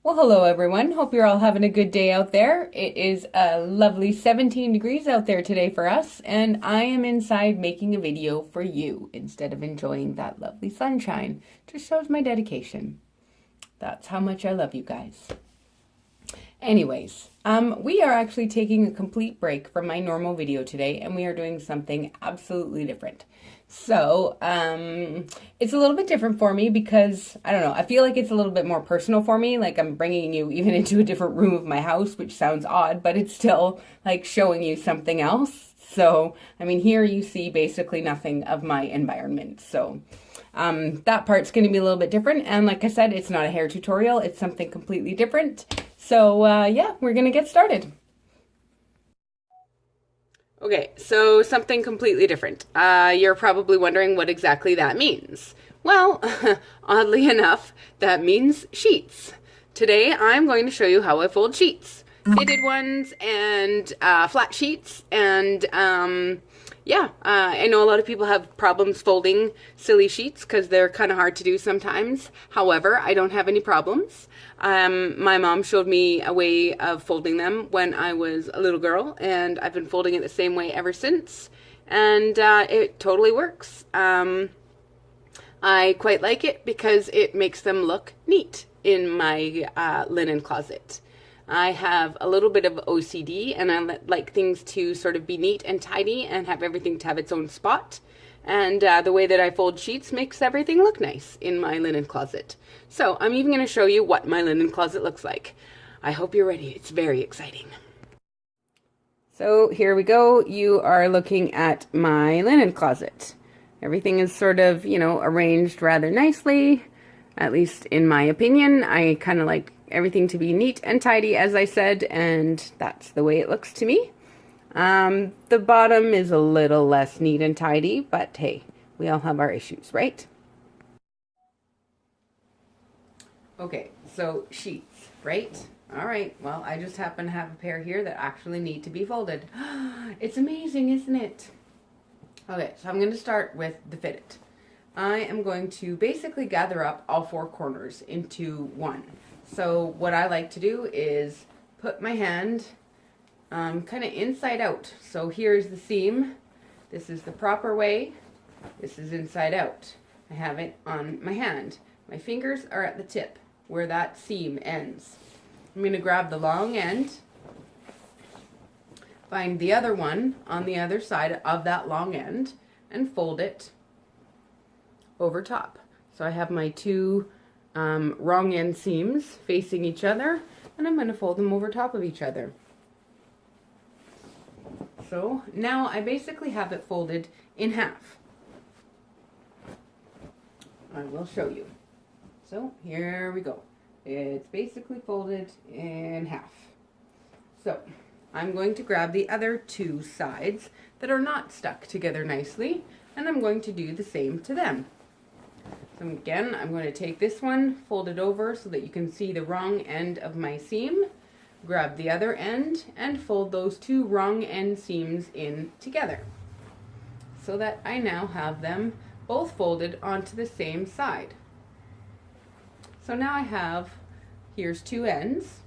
Well, hello everyone. Hope you're all having a good day out there. It is a lovely 17 degrees out there today for us, and I am inside making a video for you instead of enjoying that lovely sunshine. Just shows my dedication. That's how much I love you guys. Anyways, we are actually taking a complete break from my normal video today, and we are doing something absolutely different. So, it's a little bit different for me because, I don't know, I feel like it's a little bit more personal for me. Like I'm bringing you even into a different room of my house, which sounds odd, but it's still like showing you something else. So, I mean, here you see basically nothing of my environment. So, that part's going to be a little bit different. And like I said, it's not a hair tutorial. It's something completely different. So, yeah, we're going to get started. Okay, so something completely different. You're probably wondering what exactly that means. Well, oddly enough, that means sheets. Today, I'm going to show you how I fold sheets. Fitted ones and flat sheets, and yeah, I know a lot of people have problems folding silly sheets because they're kind of hard to do sometimes. However, I don't have any problems. My mom showed me a way of folding them when I was a little girl, and I've been folding it the same way ever since, and it totally works. I quite like it because it makes them look neat in my linen closet. I have a little bit of OCD, and I like things to sort of be neat and tidy and have everything to have its own spot. And the way that I fold sheets makes everything look nice in my linen closet. So I'm even going to show you what my linen closet looks like. I hope you're ready. It's very exciting. So here we go. You are looking at my linen closet. Everything is sort of, arranged rather nicely, at least in my opinion. I kind of like everything to be neat and tidy, as I said, and that's the way it looks to me. The bottom is a little less neat and tidy, but hey, we all have our issues, right? Okay, so sheets, right? All right, well, I just happen to have a pair here that actually need to be folded. It's amazing, isn't it? Okay, so I'm going to start with the fitted. I am going to basically gather up all four corners into one. So what I like to do is put my hand kind of inside out. So here's the seam. This is the proper way. This is inside out. I have it on my hand. My fingers are at the tip where that seam ends. I'm going to grab the long end, find the other one on the other side of that long end, and fold it over top. So I have my two wrong end seams facing each other, and I'm going to fold them over top of each other. So now I basically have it folded in half. I will show you. So here we go. It's basically folded in half. So I'm going to grab the other two sides that are not stuck together nicely, and I'm going to do the same to them. So again, I'm going to take this one, fold it over so that you can see the wrong end of my seam, grab the other end, and fold those two wrong end seams in together so that I now have them both folded onto the same side. So now I have, here's two ends,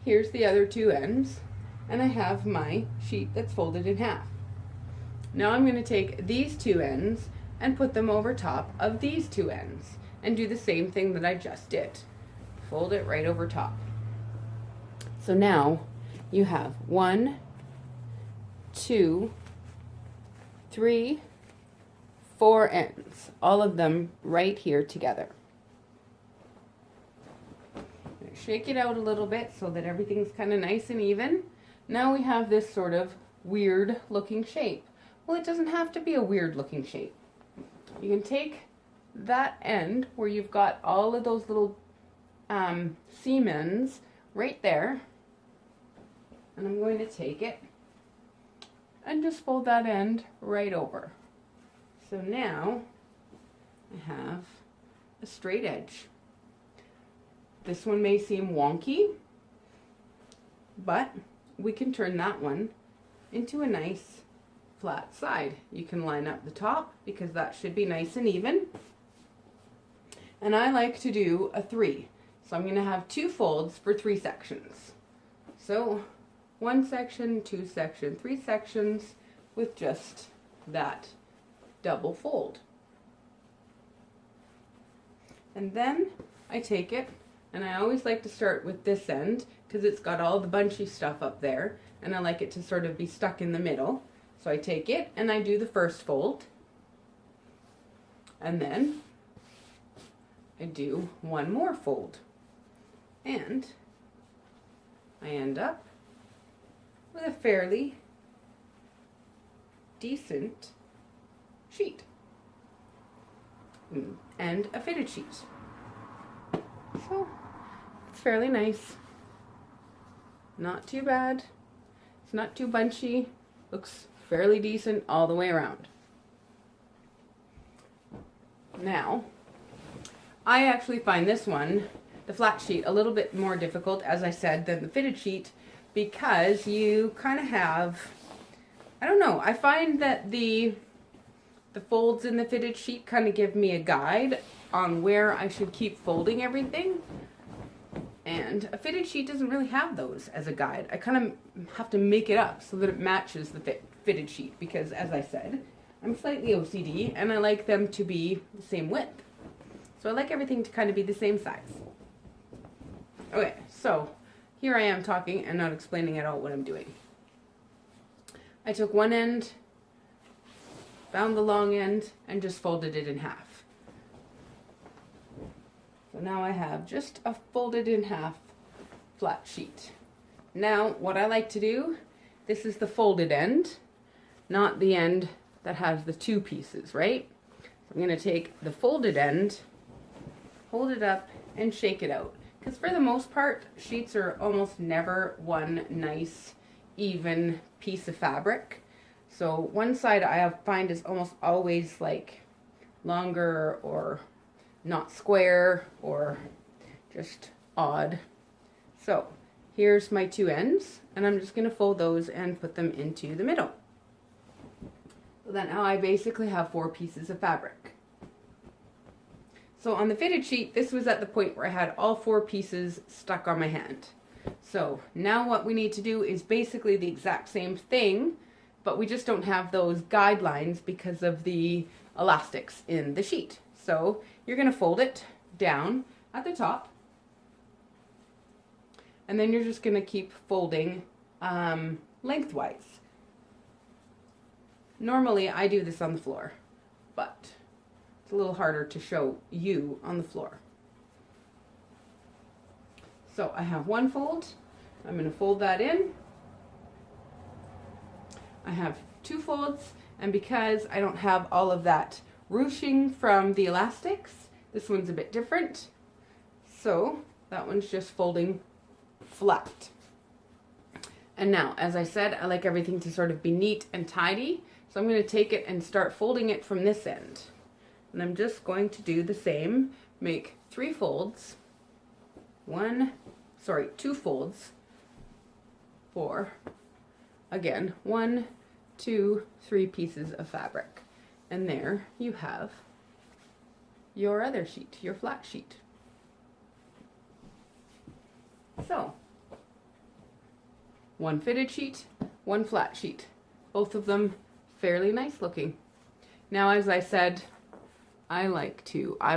here's the other two ends, and I have my sheet that's folded in half. Now I'm going to take these two ends and put them over top of these two ends and do the same thing that I just did. Fold it right over top. So now you have 1, 2, 3, 4 ends, all of them right here together. Shake it out a little bit so that everything's kind of nice and even. Now we have this sort of weird looking shape. Well, it doesn't have to be a weird looking shape. You can take that end where you've got all of those little seam ends right there, and I'm going to take it and just fold that end right over. So now I have a straight edge. This one may seem wonky, but we can turn that one into a nice flat side. You can line up the top because that should be nice and even. And I like to do a 3. So I'm going to have 2 folds for 3 sections. So 1 section, 2 section, 3 sections with just that double fold. And then I take it, and I always like to start with this end because it's got all the bunchy stuff up there, and I like it to sort of be stuck in the middle. So I take it and I do the first fold, and then I do 1 more fold, and I end up with a fairly decent sheet and a fitted sheet. So it's fairly nice, not too bad, it's not too bunchy, looks fairly decent all the way around. Now I actually find this one, the flat sheet, a little bit more difficult, as I said, than the fitted sheet, because you kind of have, I don't know, I find that the folds in the fitted sheet kind of give me a guide on where I should keep folding everything, and a fitted sheet doesn't really have those as a guide. I kind of have to make it up so that it matches the fitted sheet, because as I said, I'm slightly OCD and I like them to be the same width. So I like everything to kind of be the same size. Okay, so here I am talking and not explaining at all what I'm doing. I took one end, found the long end, and just folded it in half. So now I have just a folded in half flat sheet. Now what I like to do, this is the folded end, not the end that has the 2 pieces, right? So I'm going to take the folded end, hold it up, and shake it out. Because for the most part, sheets are almost never one nice, even piece of fabric. So one side I find is almost always like longer or not square or just odd. So here's my 2 ends, and I'm just going to fold those and put them into the middle. So then now I basically have 4 pieces of fabric. So on the fitted sheet, this was at the point where I had all 4 pieces stuck on my hand. So now what we need to do is basically the exact same thing, but we just don't have those guidelines because of the elastics in the sheet. So you're going to fold it down at the top, and then you're just going to keep folding lengthwise. Normally I do this on the floor, but it's a little harder to show you on the floor. So I have 1 fold, I'm going to fold that in. I have 2 folds, and because I don't have all of that ruching from the elastics, this one's a bit different. So that one's just folding flat. And now, as I said, I like everything to sort of be neat and tidy. So I'm going to take it and start folding it from this end. And I'm just going to do the same, make 3 folds, 2 folds for, again, 1, 2, 3 pieces of fabric. And there you have your other sheet, your flat sheet. So, 1 fitted sheet, 1 flat sheet. Both of them fairly nice looking. Now, as I said, I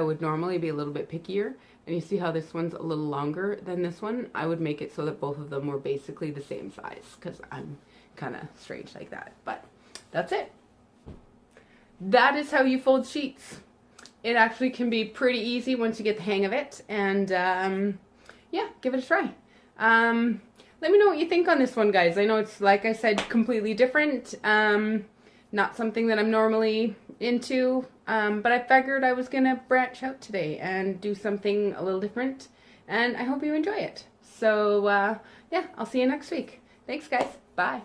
would normally be a little bit pickier, and you see how this one's a little longer than this one? I would make it so that both of them were basically the same size, because I'm kind of strange like that. But that's it. That is how you fold sheets. It actually can be pretty easy once you get the hang of it, and yeah, give it a try. Let me know what you think on this one, guys. I know it's, like I said, completely different. Not something that I'm normally into, but I figured I was gonna branch out today and do something a little different, and I hope you enjoy it. So yeah, I'll see you next week. Thanks, guys. Bye.